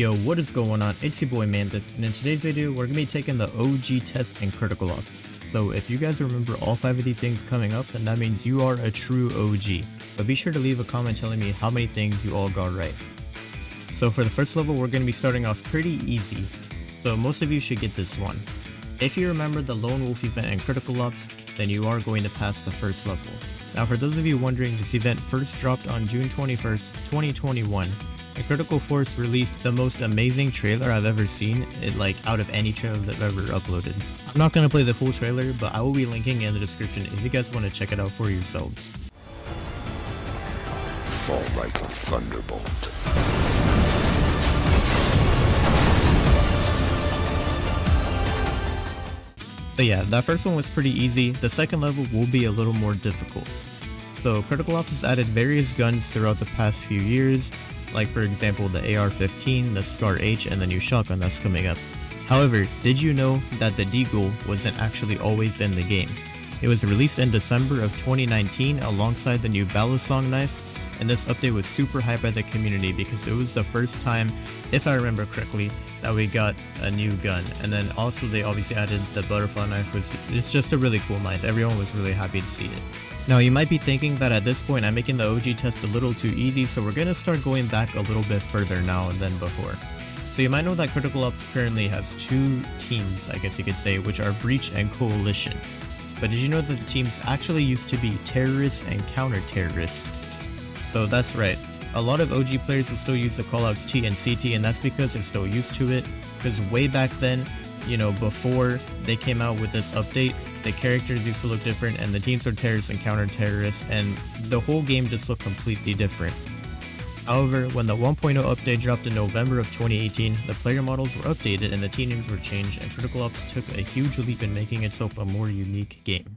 Yo, what is going on? It's your boy Mantis, and in today's video, we're going to be taking the OG test and critical ops. So if you guys remember all 5 of these things coming up, then that means you are a true OG. But be sure to leave a comment telling me how many things you all got right. So for the first level, we're going to be starting off pretty easy. So most of you should get this one. If you remember the Lone Wolf event and critical ops, then you are going to pass the first level. Now for those of you wondering, this event first dropped on June 21st, 2021. And Critical Force released the most amazing trailer I've ever seen, out of any trailer they've ever uploaded. I'm not going to play the full trailer, but I will be linking in the description if you guys want to check it out for yourselves. Fall like a thunderbolt. But yeah, that first one was pretty easy. The second level will be a little more difficult. So Critical Ops has added various guns throughout the past few years, like for example the AR-15, the Scar H, and the new shotgun that's coming up. However, did you know that the Deagle wasn't actually always in the game? It was released in December of 2019 alongside the new Balisong knife, and this update was super hyped by the community because it was the first time, if I remember correctly, that we got a new gun. And then also they obviously added the butterfly knife, which it's just a really cool knife. Everyone was really happy to see it. Now you might be thinking that at this point I'm making the OG test a little too easy, so we're gonna start going back a little bit further now than before. So you might know that Critical Ops currently has 2 teams, I guess you could say, which are Breach and Coalition. But did you know that the teams actually used to be terrorists and counter-terrorists? So that's right, a lot of OG players will still use the callouts T and CT, and that's because they're still used to it, because way back then, you know, before they came out with this update, the characters used to look different and the teams were terrorists and counter-terrorists, and the whole game just looked completely different. However, when the 1.0 update dropped in November of 2018, the player models were updated and the team names were changed, and Critical Ops took a huge leap in making itself a more unique game.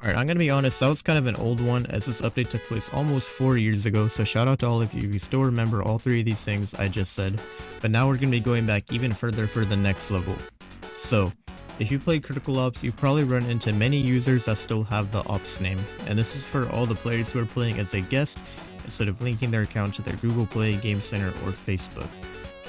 Alright, I'm gonna be honest, that was kind of an old one as this update took place almost 4 years ago, so shout out to all of you if you still remember all 3 of these things I just said. But now we're gonna be going back even further for the next level. So, if you play Critical Ops, you probably run into many users that still have the Ops name, and this is for all the players who are playing as a guest instead of linking their account to their Google Play, Game Center, or Facebook.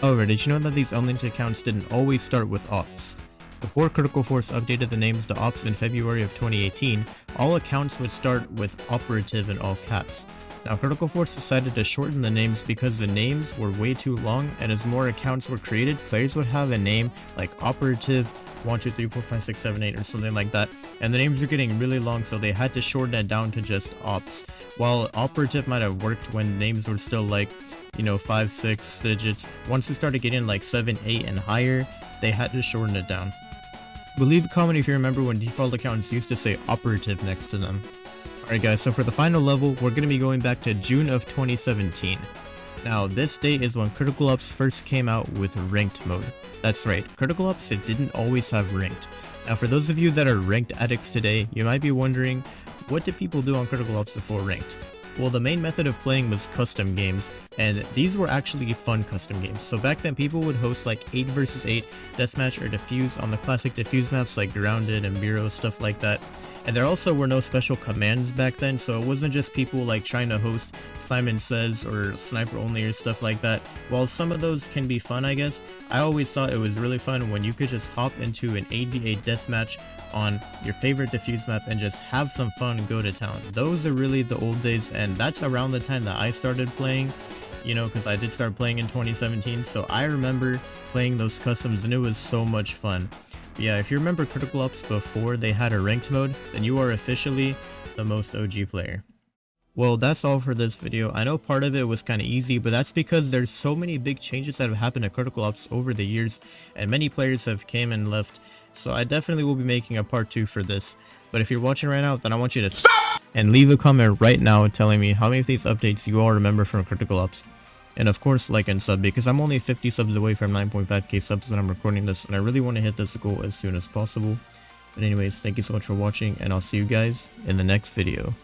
However, did you know that these unlinked accounts didn't always start with Ops? Before Critical Force updated the names to Ops in February of 2018, all accounts would start with Operative in all caps. Now Critical Force decided to shorten the names because the names were way too long, and as more accounts were created, players would have a name like Operative 1, 2, 3, 4, 5, 6, 7, 8 or something like that, and the names were getting really long, so they had to shorten it down to just Ops. While Operative might have worked when names were still like, you know, 5, 6 digits, once they started getting like 7, 8 and higher, they had to shorten it down. But leave a comment if you remember when default accounts used to say Operative next to them. Alright guys, so for the final level, we're going to be going back to June of 2017. Now this date is when Critical Ops first came out with ranked mode. That's right, Critical Ops, it didn't always have ranked. Now for those of you that are ranked addicts today, you might be wondering, what did people do on Critical Ops before ranked? Well, the main method of playing was custom games, and these were actually fun custom games. So back then people would host like 8 vs 8, deathmatch, or defuse on the classic defuse maps like Grounded and Bureau, stuff like that. And there also were no special commands back then, so it wasn't just people like trying to host Simon Says or Sniper Only or stuff like that. While some of those can be fun, I guess, I always thought it was really fun when you could just hop into an 8v8 deathmatch on your favorite defuse map and just have some fun and go to town. Those are really the old days, and that's around the time that I started playing, you know, because I did start playing in 2017, so I remember playing those customs and it was so much fun. Yeah, if you remember Critical Ops before they had a ranked mode, then you are officially the most OG player. Well, that's all for this video. I know part of it was kind of easy, but that's because there's so many big changes that have happened to Critical Ops over the years, and many players have came and left, so I definitely will be making a part 2 for this. But if you're watching right now, then I want you to stop and leave a comment right now telling me how many of these updates you all remember from Critical Ops. And of course, like and sub, because I'm only 50 subs away from 9.5k subs when I'm recording this, and I really want to hit this goal as soon as possible. But anyways, thank you so much for watching, and I'll see you guys in the next video.